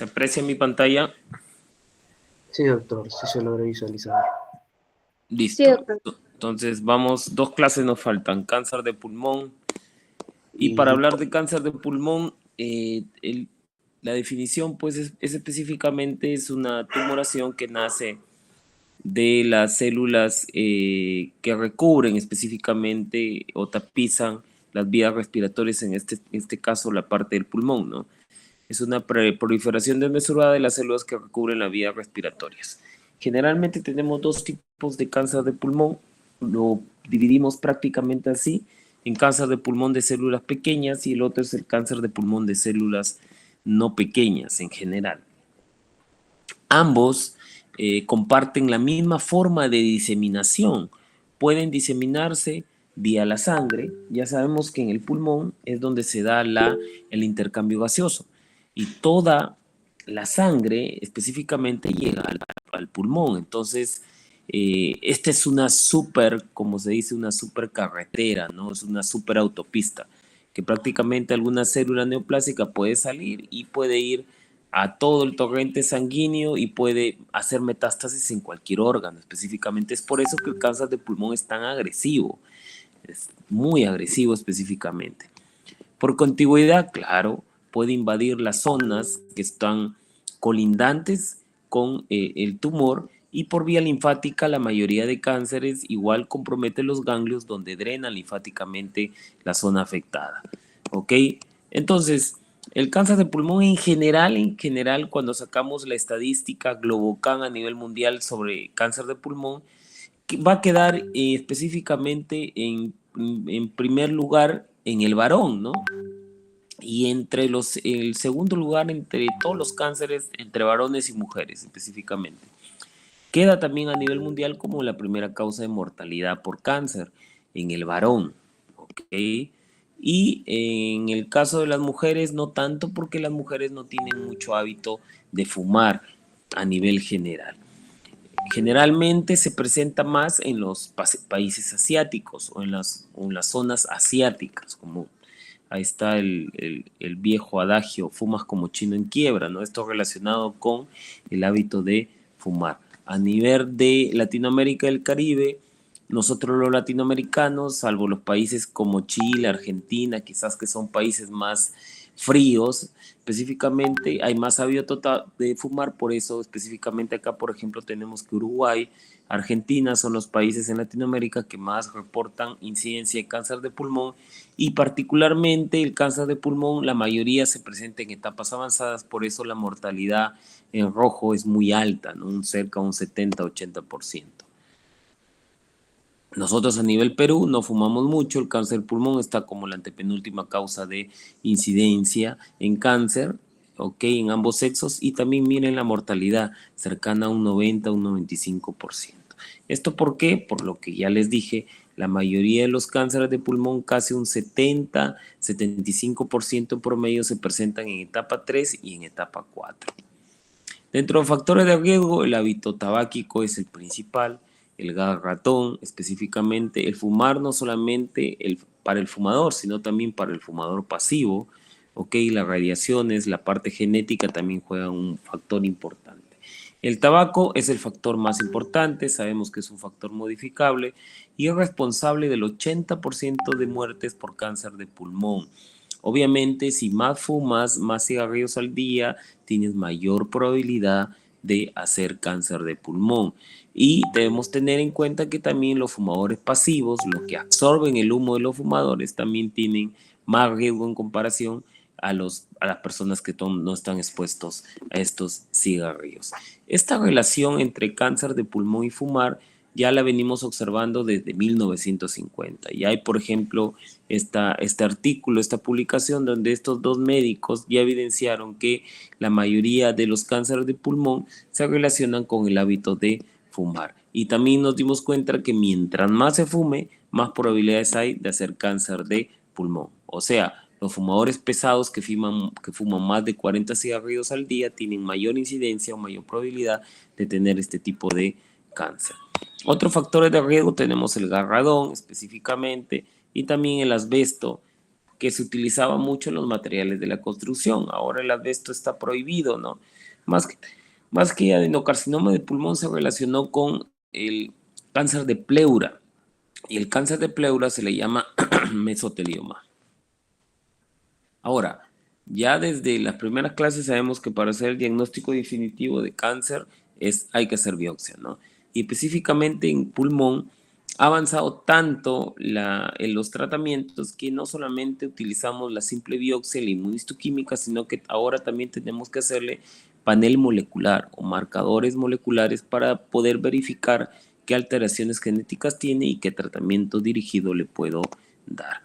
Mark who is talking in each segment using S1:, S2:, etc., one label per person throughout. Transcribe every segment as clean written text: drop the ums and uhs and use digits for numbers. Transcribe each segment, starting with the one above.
S1: ¿Se aprecia mi pantalla?
S2: Sí, doctor, sí se logra visualizar.
S3: Sí,
S1: Listo.
S3: doctor.
S1: Entonces vamos, 2 clases nos faltan, cáncer de pulmón. Y para
S2: Y
S1: hablar de cáncer de pulmón, la definición pues es específicamente es una tumoración que nace de las células que recubren específicamente o tapizan las vías respiratorias, en este caso la parte del pulmón, ¿no? Es una proliferación desmesurada de las células que recubren las vías respiratorias. Generalmente tenemos 2 tipos de cáncer de pulmón, lo dividimos prácticamente así, en cáncer de pulmón de células pequeñas y el otro es el cáncer de pulmón de células no pequeñas en general. Ambos comparten la misma forma de diseminación, pueden diseminarse vía la sangre. Ya sabemos que en el pulmón es donde se da el intercambio gaseoso y toda la sangre específicamente llega al pulmón. Entonces, esta es una super, como se dice, una super carretera, ¿no? Es una super autopista que prácticamente alguna célula neoplásica puede salir y puede ir a todo el torrente sanguíneo y puede hacer metástasis en cualquier órgano. Específicamente es por eso que el cáncer de pulmón es tan agresivo, es muy agresivo específicamente. Por contigüidad, claro, puede invadir las zonas que están colindantes con el tumor y por vía linfática la mayoría de cánceres igual compromete los ganglios donde drena linfáticamente la zona afectada. ¿Ok? Entonces, el cáncer de pulmón en general, cuando sacamos la estadística Globocan a nivel mundial sobre cáncer de pulmón, va a quedar específicamente en primer lugar en el varón, ¿no? Y el segundo lugar entre todos los cánceres, entre varones y mujeres específicamente. Queda también a nivel mundial como la primera causa de mortalidad por cáncer en el varón, ¿ok? Y en el caso de las mujeres no tanto porque las mujeres no tienen mucho hábito de fumar a nivel general. Generalmente se presenta más en los países asiáticos o en las zonas asiáticas, como ahí está el viejo adagio, fumas como chino en quiebra, ¿no? Esto relacionado con el hábito de fumar. A nivel de Latinoamérica y el Caribe, nosotros los latinoamericanos, salvo los países como Chile, Argentina, quizás que son países más fríos, específicamente hay más hábito de fumar, por eso específicamente acá, por ejemplo, tenemos que Uruguay, Argentina son los países en Latinoamérica que más reportan incidencia de cáncer de pulmón y particularmente el cáncer de pulmón, la mayoría se presenta en etapas avanzadas, por eso la mortalidad en rojo es muy alta, ¿no? Cerca de un 70-80%. Nosotros a nivel Perú no fumamos mucho, el cáncer del pulmón está como la antepenúltima causa de incidencia en cáncer, ok, en ambos sexos, y también miren la mortalidad cercana a un 90, un 95%. ¿Esto por qué? Por lo que ya les dije, la mayoría de los cánceres de pulmón, casi un 70-75% en promedio, se presentan en etapa 3 y en etapa 4. Dentro de factores de riesgo, el hábito tabáquico es el principal, el gas ratón, específicamente el fumar no solamente para el fumador, sino también para el fumador pasivo, ok, las radiaciones, la parte genética también juegan un factor importante. El tabaco es el factor más importante, sabemos que es un factor modificable y es responsable del 80% de muertes por cáncer de pulmón. Obviamente, si más fumas, más cigarrillos al día, tienes mayor probabilidad de hacer cáncer de pulmón. Y debemos tener en cuenta que también los fumadores pasivos, los que absorben el humo de los fumadores, también tienen más riesgo en comparación a las personas que no están expuestos a estos cigarrillos. Esta relación entre cáncer de pulmón y fumar ya la venimos observando desde 1950. Y hay, por ejemplo, este artículo, esta publicación donde estos dos médicos ya evidenciaron que la mayoría de los cánceres de pulmón se relacionan con el hábito de fumar. Y también nos dimos cuenta que mientras más se fume, más probabilidades hay de hacer cáncer de pulmón. O sea, los fumadores pesados que fuman más de 40 cigarrillos al día tienen mayor incidencia o mayor probabilidad de tener este tipo de cáncer. Otros factores de riesgo tenemos el garradón específicamente y también el asbesto, que se utilizaba mucho en los materiales de la construcción. Ahora el asbesto está prohibido, ¿no? Más que, más que adenocarcinoma de pulmón se relacionó con el cáncer de pleura, y el cáncer de pleura se le llama mesotelioma. Ahora, ya desde las primeras clases sabemos que para hacer el diagnóstico definitivo de cáncer hay que hacer biopsia, ¿no? Y específicamente en pulmón ha avanzado tanto en los tratamientos que no solamente utilizamos la simple biopsia y la inmunistoquímica, sino que ahora también tenemos que hacerle panel molecular o marcadores moleculares para poder verificar qué alteraciones genéticas tiene y qué tratamiento dirigido le puedo dar.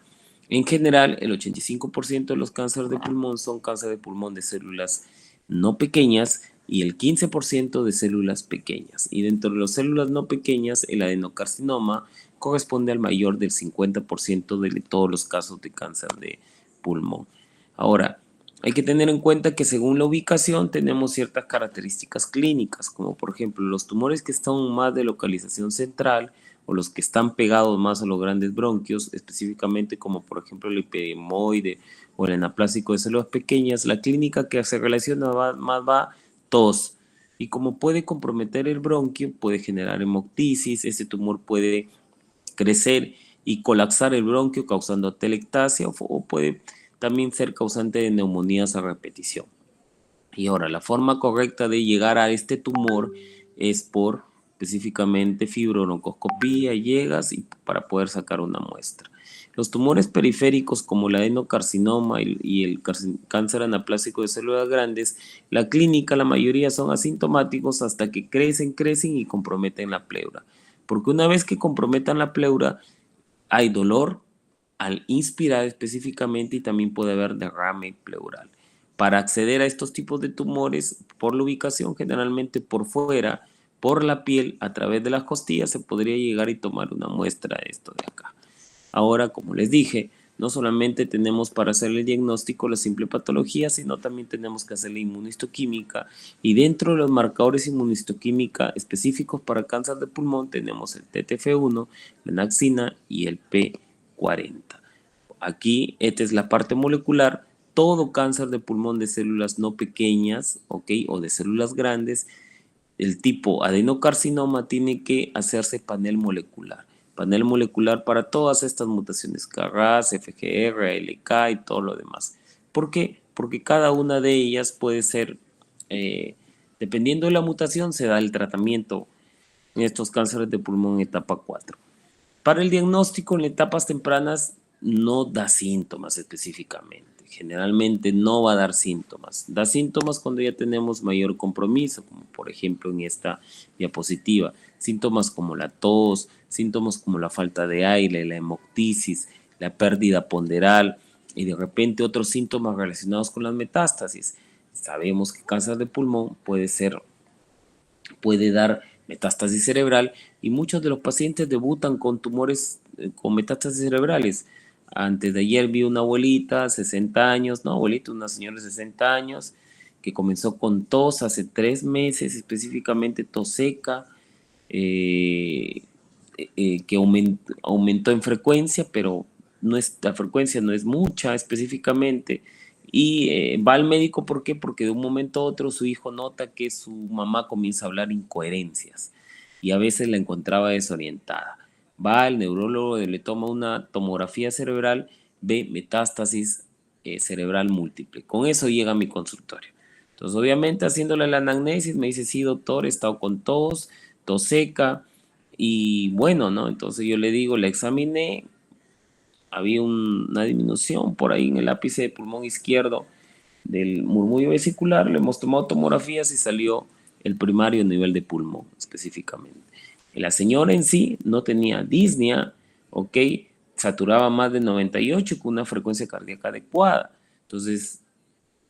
S1: En general, el 85% de los cánceres de pulmón son cáncer de pulmón de células no pequeñas y el 15% de células pequeñas. Y dentro de las células no pequeñas, el adenocarcinoma corresponde al mayor del 50% de todos los casos de cáncer de pulmón. Ahora, hay que tener en cuenta que según la ubicación tenemos ciertas características clínicas, como por ejemplo los tumores que están más de localización central o los que están pegados más a los grandes bronquios, específicamente como por ejemplo el epidemoide o el anaplásico de células pequeñas, la clínica que se relaciona más va tos. Y como puede comprometer el bronquio, puede generar hemoptisis, ese tumor puede crecer y colapsar el bronquio causando atelectasia o puede también ser causante de neumonías a repetición. Y ahora, la forma correcta de llegar a este tumor es por específicamente fibrononcoscopía, llegas y para poder sacar una muestra. Los tumores periféricos como el adenocarcinoma y el cáncer anaplásico de células grandes, la clínica, la mayoría son asintomáticos hasta que crecen y comprometen la pleura. Porque una vez que comprometan la pleura, hay dolor al inspirar específicamente y también puede haber derrame pleural. Para acceder a estos tipos de tumores por la ubicación, generalmente por fuera, por la piel, a través de las costillas, se podría llegar y tomar una muestra de esto de acá. Ahora, como les dije, no solamente tenemos para hacer el diagnóstico la simple patología, sino también tenemos que hacer la inmunistoquímica. Y dentro de los marcadores inmunistoquímica específicos para cáncer de pulmón tenemos el TTF1, la naxina y el P40. Aquí, esta es la parte molecular. Todo cáncer de pulmón de células no pequeñas, ¿ok? O de células grandes, el tipo adenocarcinoma tiene que hacerse panel molecular. Panel molecular para todas estas mutaciones, KRAS, FGR, ALK y todo lo demás. ¿Por qué? Porque cada una de ellas puede ser, dependiendo de la mutación, se da el tratamiento en estos cánceres de pulmón en etapa 4. Para el diagnóstico en etapas tempranas no da síntomas específicamente. Generalmente no va a dar síntomas. Da síntomas cuando ya tenemos mayor compromiso, como por ejemplo en esta diapositiva. Síntomas como la tos, síntomas como la falta de aire, la hemoptisis, la pérdida ponderal y de repente otros síntomas relacionados con las metástasis. Sabemos que cáncer de pulmón puede dar metástasis cerebral y muchos de los pacientes debutan con tumores con metástasis cerebrales. Antes de ayer vi una abuelita, 60 años, no abuelita, una señora de 60 años, que comenzó con tos hace 3 meses, específicamente tos seca, que aumentó en frecuencia, pero la frecuencia no es mucha específicamente. Y va al médico, ¿por qué? Porque de un momento a otro su hijo nota que su mamá comienza a hablar incoherencias y a veces la encontraba desorientada. Va al neurólogo, le toma una tomografía cerebral, ve metástasis cerebral múltiple. Con eso llega a mi consultorio. Entonces, obviamente, haciéndole la anamnesis, me dice, sí, doctor, he estado con tos seca, y bueno, ¿no? Entonces yo le digo, la examiné, había una disminución por ahí en el ápice de pulmón izquierdo del murmullo vesicular, le hemos tomado tomografías y salió el primario nivel de pulmón específicamente. La señora en sí no tenía disnea, ¿ok? Saturaba más de 98 con una frecuencia cardíaca adecuada. Entonces,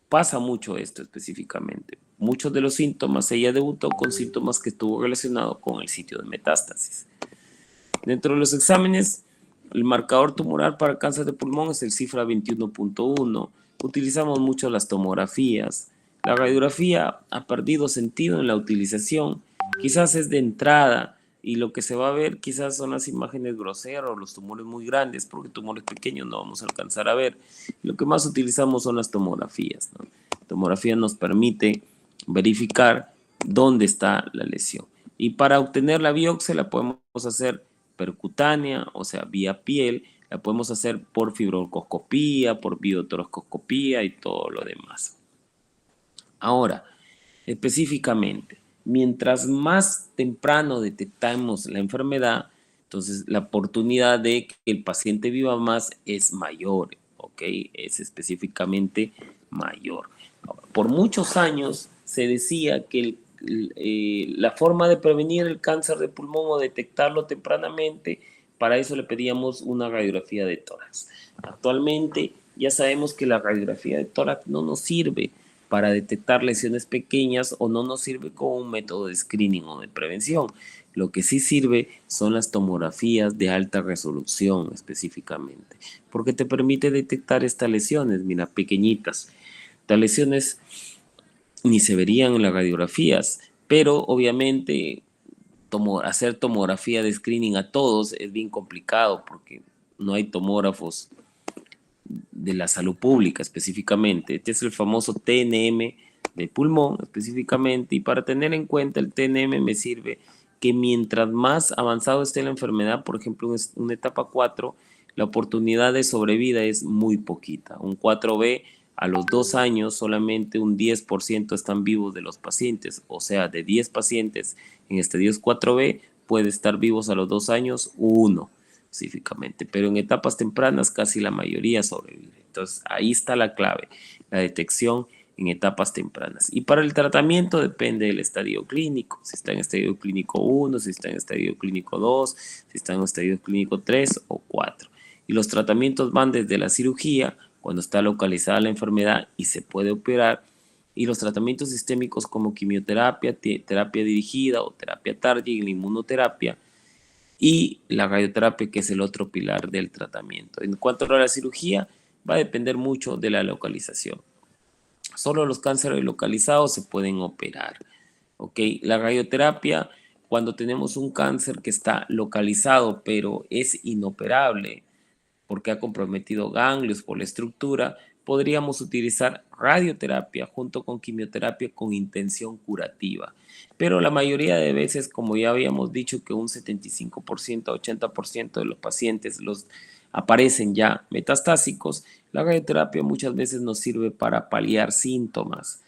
S1: pasa mucho esto específicamente. Muchos de los síntomas, ella debutó con síntomas que estuvo relacionado con el sitio de metástasis. Dentro de los exámenes, el marcador tumoral para cáncer de pulmón es el cifra 21.1. Utilizamos mucho las tomografías. La radiografía ha perdido sentido en la utilización. Quizás es de entrada y lo que se va a ver quizás son las imágenes groseras o los tumores muy grandes, porque tumores pequeños no vamos a alcanzar a ver. Lo que más utilizamos son las tomografías, ¿no? La tomografía nos permite verificar dónde está la lesión. Y para obtener la biopsia la podemos hacer percutánea, o sea, vía piel, la podemos hacer por fibroscopía, por biotoroscopía y todo lo demás. Ahora, específicamente, mientras más temprano detectamos la enfermedad, entonces la oportunidad de que el paciente viva más es mayor, ¿ok? Es específicamente mayor. Por muchos años se decía que la forma de prevenir el cáncer de pulmón o detectarlo tempranamente, para eso le pedíamos una radiografía de tórax. Actualmente ya sabemos que la radiografía de tórax no nos sirve para detectar lesiones pequeñas o no nos sirve como un método de screening o de prevención. Lo que sí sirve son las tomografías de alta resolución específicamente, porque te permite detectar estas lesiones, mira, pequeñitas. Estas lesiones ni se verían en las radiografías, pero obviamente hacer tomografía de screening a todos es bien complicado porque no hay tomógrafos de la salud pública específicamente. Este es el famoso TNM de pulmón específicamente, y para tener en cuenta el TNM me sirve que mientras más avanzado esté la enfermedad, por ejemplo en una etapa 4, la oportunidad de sobrevida es muy poquita. Un 4B a los 2 años solamente un 10% están vivos de los pacientes, o sea, de 10 pacientes en estadios 4B puede estar vivos a los 2 años, uno específicamente, pero en etapas tempranas casi la mayoría sobrevive. Entonces ahí está la clave, la detección en etapas tempranas. Y para el tratamiento depende del estadio clínico, si está en estadio clínico 1, si está en estadio clínico 2, si está en estadio clínico 3 o 4. Y los tratamientos van desde la cirugía, cuando está localizada la enfermedad y se puede operar, y los tratamientos sistémicos como quimioterapia, terapia dirigida o terapia tárdica, la inmunoterapia, y la radioterapia, que es el otro pilar del tratamiento. En cuanto a la cirugía, va a depender mucho de la localización. Solo los cánceres localizados se pueden operar. ¿Ok? La radioterapia, cuando tenemos un cáncer que está localizado pero es inoperable, porque ha comprometido ganglios por la estructura, podríamos utilizar radioterapia junto con quimioterapia con intención curativa. Pero la mayoría de veces, como ya habíamos dicho, que un 75% a 80% de los pacientes los aparecen ya metastásicos, la radioterapia muchas veces nos sirve para paliar síntomas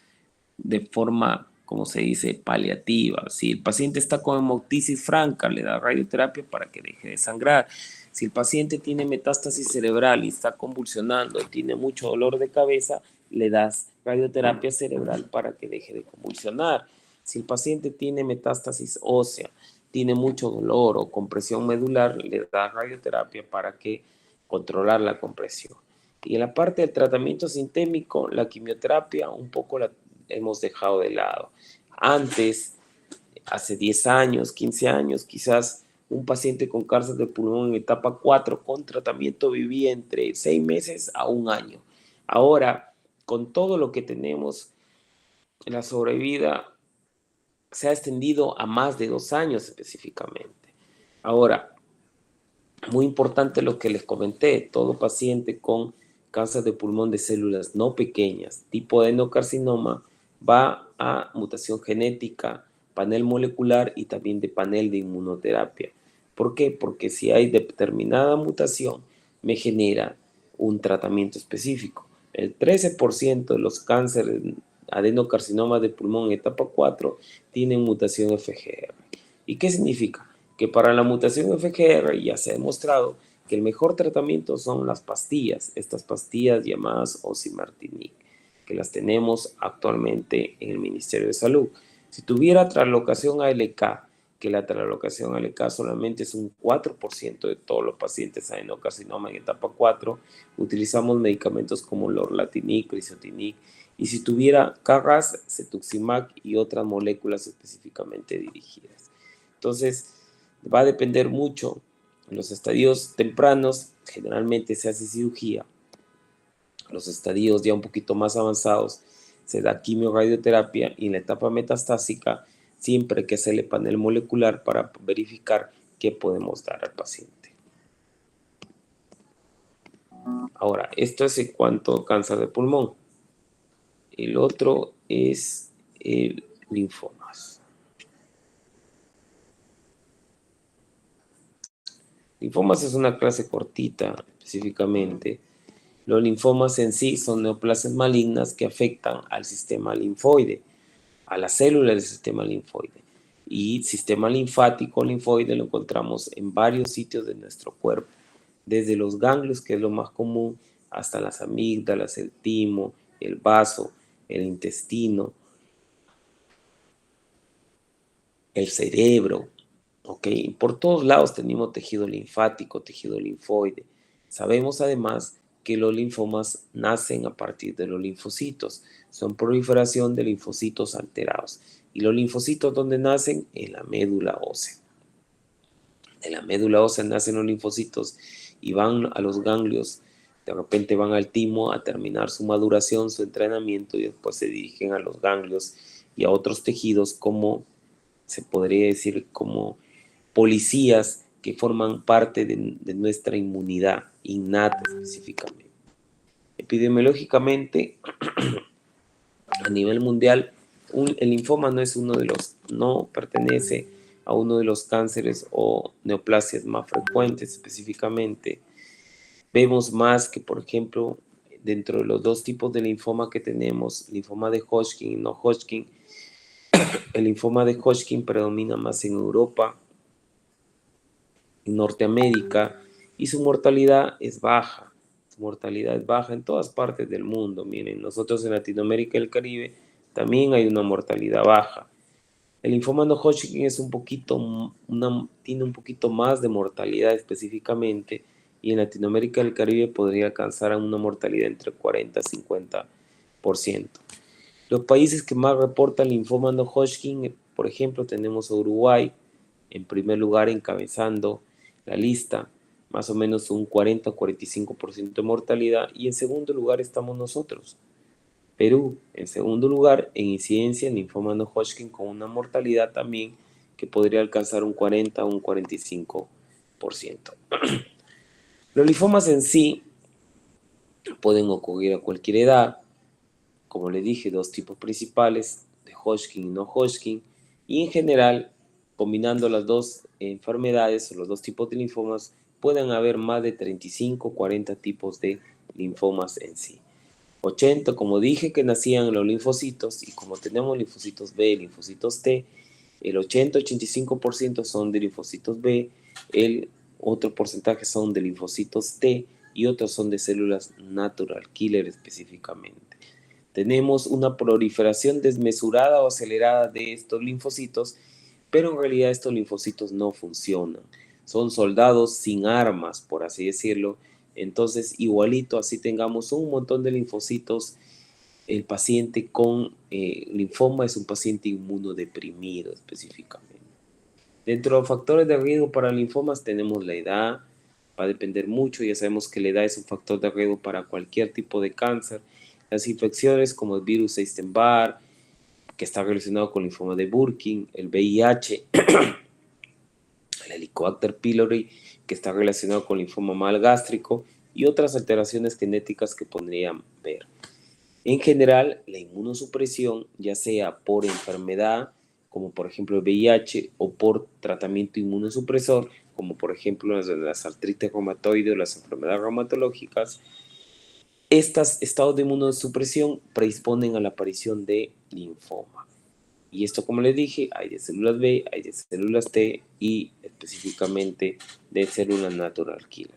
S1: de forma, como se dice, paliativa. Si el paciente está con hemoptisis franca, le da radioterapia para que deje de sangrar. Si el paciente tiene metástasis cerebral y está convulsionando, tiene mucho dolor de cabeza, le das radioterapia cerebral para que deje de convulsionar. Si el paciente tiene metástasis ósea, tiene mucho dolor o compresión medular, le das radioterapia para que controlar la compresión. Y en la parte del tratamiento sistémico, la quimioterapia un poco la hemos dejado de lado. Antes, hace 10 años, 15 años, quizás un paciente con cáncer de pulmón en etapa 4 con tratamiento vivía entre 6 meses a un año. Ahora, con todo lo que tenemos, la sobrevida se ha extendido a más de 2 años específicamente. Ahora, muy importante lo que les comenté, todo paciente con cáncer de pulmón de células no pequeñas, tipo adenocarcinoma, va a mutación genética, panel molecular y también de panel de inmunoterapia. ¿Por qué? Porque si hay determinada mutación, me genera un tratamiento específico. El 13% de los cánceres adenocarcinoma de pulmón en etapa 4 tienen mutación FGR. ¿Y qué significa? Que para la mutación FGR ya se ha demostrado que el mejor tratamiento son las pastillas, estas pastillas llamadas osimertinib, que las tenemos actualmente en el Ministerio de Salud. Si tuviera traslocación ALK, que la traslocación ALK solamente es un 4% de todos los pacientes adenocarcinoma en etapa 4, utilizamos medicamentos como lorlatinib, crizotinib, y si tuviera KRAS, cetuximab y otras moléculas específicamente dirigidas. Entonces, va a depender mucho. En los estadios tempranos, generalmente se hace cirugía. En los estadios ya un poquito más avanzados, se da quimioradioterapia, y en la etapa metastásica siempre hay que hacerle panel molecular para verificar qué podemos dar al paciente. Ahora, esto es en cuanto a cáncer de pulmón. El otro es el linfomas. Linfomas es una clase cortita, específicamente. Los linfomas en sí son neoplasias malignas que afectan al sistema linfoide, a las células del sistema linfoide. Y sistema linfático linfoide lo encontramos en varios sitios de nuestro cuerpo, desde los ganglios, que es lo más común, hasta las amígdalas, el timo, el vaso, el intestino, el cerebro, ¿ok? Por todos lados tenemos tejido linfático, tejido linfoide. Sabemos además que los linfomas nacen a partir de los linfocitos, son proliferación de linfocitos alterados. ¿Y los linfocitos dónde nacen? En la médula ósea. De la médula ósea nacen los linfocitos y van a los ganglios, de repente van al timo a terminar su maduración, su entrenamiento, y después se dirigen a los ganglios y a otros tejidos, como se podría decir, como policías que forman parte de nuestra inmunidad innata específicamente. Epidemiológicamente, a nivel mundial, el linfoma no pertenece a uno de los cánceres o neoplasias más frecuentes específicamente. Vemos más que, por ejemplo, dentro de los dos tipos de linfoma que tenemos, linfoma de Hodgkin y no Hodgkin, el linfoma de Hodgkin predomina más en Europa, en Norteamérica, y su mortalidad es baja. Su mortalidad es baja en todas partes del mundo. Miren, nosotros en Latinoamérica y el Caribe también hay una mortalidad baja. El linfoma no Hodgkin es tiene un poquito más de mortalidad específicamente, y en Latinoamérica y el Caribe podría alcanzar a una mortalidad entre 40 y 50%. Los países que más reportan linfoma no Hodgkin, por ejemplo, tenemos a Uruguay en primer lugar, encabezando la lista, más o menos un 40 o 45% de mortalidad, y en segundo lugar estamos nosotros, Perú, en segundo lugar en incidencia en linfoma no Hodgkin, con una mortalidad también que podría alcanzar un 40 o un 45%. Los linfomas en sí pueden ocurrir a cualquier edad, como les dije, dos tipos principales, de Hodgkin y no Hodgkin, y en general, combinando las dos enfermedades o los dos tipos de linfomas, pueden haber más de 35 o 40 tipos de linfomas en sí. 80, como dije, que nacían en los linfocitos, y como tenemos linfocitos B y linfocitos T, el 80-85% son de linfocitos B, el otro porcentaje son de linfocitos T y otros son de células natural killer específicamente. Tenemos una proliferación desmesurada o acelerada de estos linfocitos, pero en realidad estos linfocitos no funcionan. Son soldados sin armas, por así decirlo. Entonces, igualito, así tengamos un montón de linfocitos, el paciente con linfoma es un paciente inmunodeprimido específicamente. Dentro de los factores de riesgo para linfomas tenemos la edad, va a depender mucho, ya sabemos que la edad es un factor de riesgo para cualquier tipo de cáncer. Las infecciones como el virus Epstein-Barr, que está relacionado con linfoma de Burkitt, el VIH, el Helicobacter pylori, que está relacionado con linfoma mal gástrico, y otras alteraciones genéticas que podrían ver. En general, la inmunosupresión, ya sea por enfermedad, como por ejemplo el VIH, o por tratamiento inmunosupresor, como por ejemplo las artritis reumatoide o las enfermedades reumatológicas, estos estados de inmunosupresión predisponen a la aparición de linfoma. Y esto, como les dije, hay de células B, hay de células T y específicamente de células natural killer.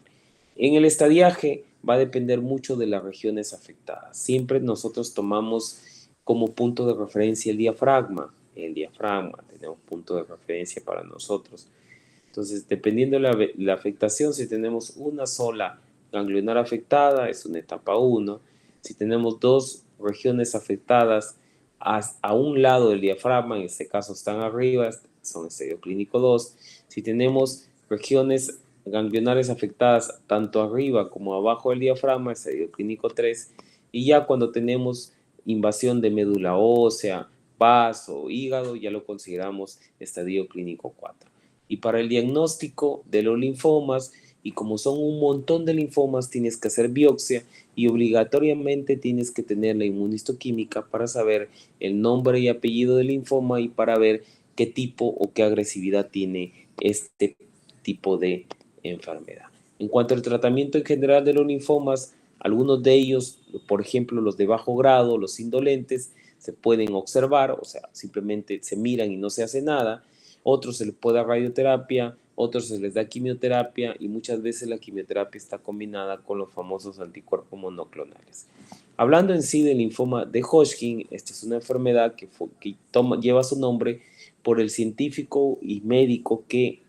S1: En el estadiaje va a depender mucho de las regiones afectadas. Siempre nosotros tomamos como punto de referencia el diafragma. El diafragma tenemos punto de referencia para nosotros. Entonces, dependiendo de la afectación, si tenemos una sola ganglionar afectada, es una etapa 1. Si tenemos dos regiones afectadas a un lado del diafragma, en este caso están arriba, son estadio clínico 2. Si tenemos regiones ganglionares afectadas tanto arriba como abajo del diafragma, estadio clínico 3. Y ya cuando tenemos invasión de médula ósea, paz o hígado, ya lo consideramos estadio clínico 4. Y para el diagnóstico de los linfomas, y como son un montón de linfomas, tienes que hacer biopsia y obligatoriamente tienes que tener la inmunistoquímica para saber el nombre y apellido del linfoma y para ver qué tipo o qué agresividad tiene este tipo de enfermedad. En cuanto al tratamiento en general de los linfomas, algunos de ellos, por ejemplo, los de bajo grado, los indolentes, se pueden observar, o sea, simplemente se miran y no se hace nada. Otros se les puede dar radioterapia, otros se les da quimioterapia y muchas veces la quimioterapia está combinada con los famosos anticuerpos monoclonales. Hablando en sí del linfoma de Hodgkin, esta es una enfermedad que lleva su nombre por el científico y médico que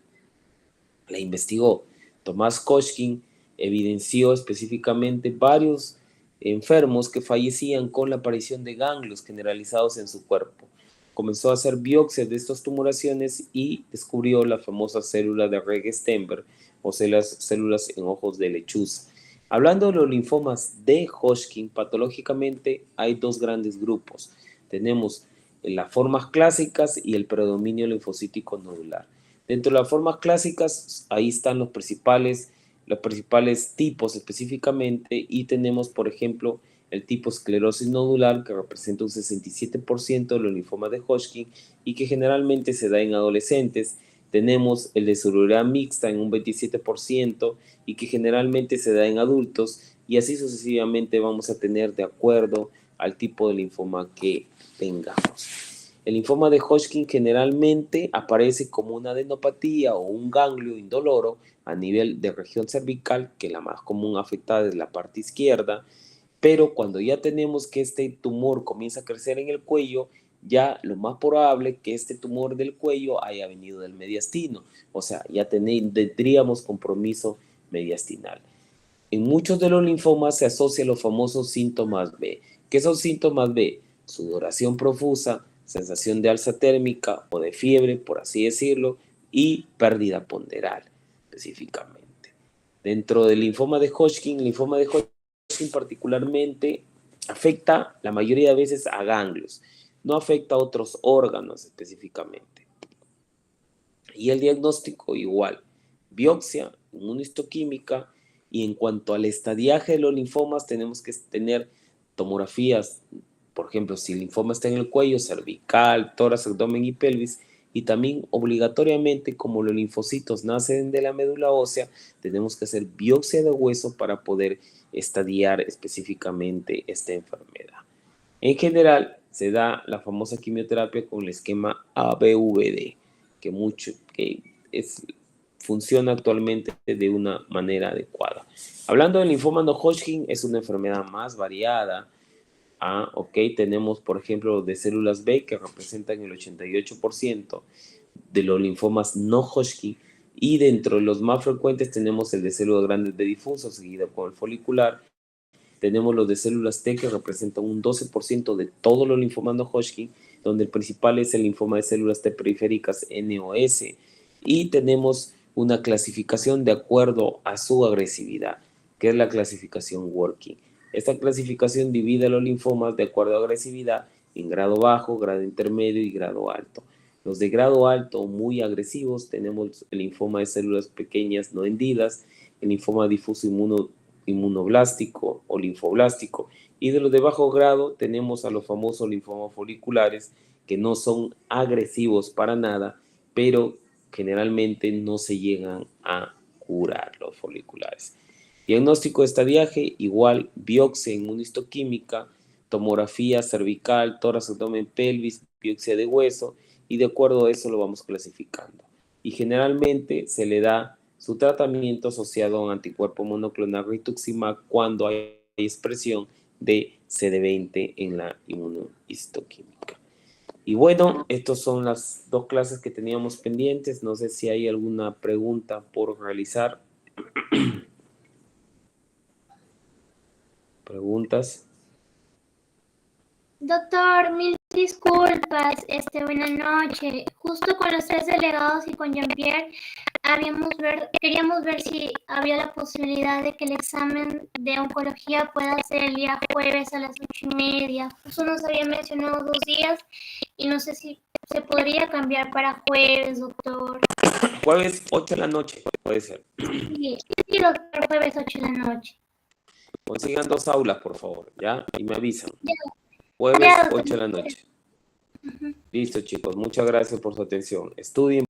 S1: la investigó. Tomás Hodgkin evidenció específicamente varios enfermos que fallecían con la aparición de ganglios generalizados en su cuerpo. Comenzó a hacer biopsias de estas tumoraciones y descubrió la famosa célula de Reg-Stenberg o células en ojos de lechuza. Hablando de los linfomas de Hodgkin, patológicamente hay dos grandes grupos. Tenemos las formas clásicas y el predominio linfocítico nodular. Dentro de las formas clásicas, ahí están los principales tipos específicamente y tenemos, por ejemplo, el tipo esclerosis nodular, que representa un 67% de los linfomas de Hodgkin y que generalmente se da en adolescentes. Tenemos el de celularidad mixta en un 27% y que generalmente se da en adultos, y así sucesivamente vamos a tener de acuerdo al tipo de linfoma que tengamos. El linfoma de Hodgkin generalmente aparece como una adenopatía o un ganglio indoloro a nivel de región cervical, que la más común afectada es la parte izquierda, pero cuando ya tenemos que este tumor comienza a crecer en el cuello, ya lo más probable es que este tumor del cuello haya venido del mediastino, o sea, ya tendríamos compromiso mediastinal. En muchos de los linfomas se asocian los famosos síntomas B. ¿Qué son síntomas B? Sudoración profusa, sensación de alza térmica o de fiebre, por así decirlo, y pérdida ponderal, específicamente. Dentro del linfoma de Hodgkin, el linfoma de Hodgkin particularmente afecta la mayoría de veces a ganglios, no afecta a otros órganos específicamente. Y el diagnóstico igual, biopsia, inmunistoquímica, y en cuanto al estadiaje de los linfomas tenemos que tener tomografías, por ejemplo, si el linfoma está en el cuello, cervical, tórax, abdomen y pelvis, y también obligatoriamente, como los linfocitos nacen de la médula ósea, tenemos que hacer biopsia de hueso para poder estadiar específicamente esta enfermedad. En general, se da la famosa quimioterapia con el esquema ABVD, que funciona actualmente de una manera adecuada. Hablando del linfoma no Hodgkin, es una enfermedad más variada. Tenemos, por ejemplo, de células B, que representan el 88% de los linfomas no Hodgkin, y dentro de los más frecuentes tenemos el de células grandes de difuso, seguido con el folicular. Tenemos los de células T, que representan un 12% de todos los linfomas no Hodgkin, donde el principal es el linfoma de células T periféricas NOS. Y tenemos una clasificación de acuerdo a su agresividad, que es la clasificación Working. Esta clasificación divide los linfomas de acuerdo a agresividad en grado bajo, grado intermedio y grado alto. Los de grado alto, muy agresivos, tenemos el linfoma de células pequeñas no hendidas, el linfoma difuso inmunoblástico o linfoblástico, y de los de bajo grado tenemos a los famosos linfomas foliculares, que no son agresivos para nada, pero generalmente no se llegan a curar los foliculares. Diagnóstico de estadiaje, igual biopsia inmunistoquímica, tomografía cervical, tórax, abdomen, pelvis, biopsia de hueso, y de acuerdo a eso lo vamos clasificando. Y generalmente se le da su tratamiento asociado a un anticuerpo monoclonal rituximab cuando hay expresión de CD20 en la inmunohistoquímica. Y bueno, estas son las dos clases que teníamos pendientes. No sé si hay alguna pregunta por realizar. ¿Preguntas?
S3: Doctor, mil disculpas, buenas noches. Justo con los tres delegados y con Jean-Pierre queríamos ver si había la posibilidad de que el examen de oncología pueda ser el día jueves a las 8:30. Justo nos había mencionado 2 días y no sé si se podría cambiar para jueves, doctor.
S1: Jueves 8 de la noche, puede ser.
S3: Sí, sí, doctor, jueves 8 de la noche.
S1: Consigan 2 aulas, por favor, ¿ya? Y me avisan.
S3: Ya,
S1: Jueves
S3: ya, doctor.
S1: 8 de la noche. Listo, chicos. Muchas gracias por su atención. Estudien.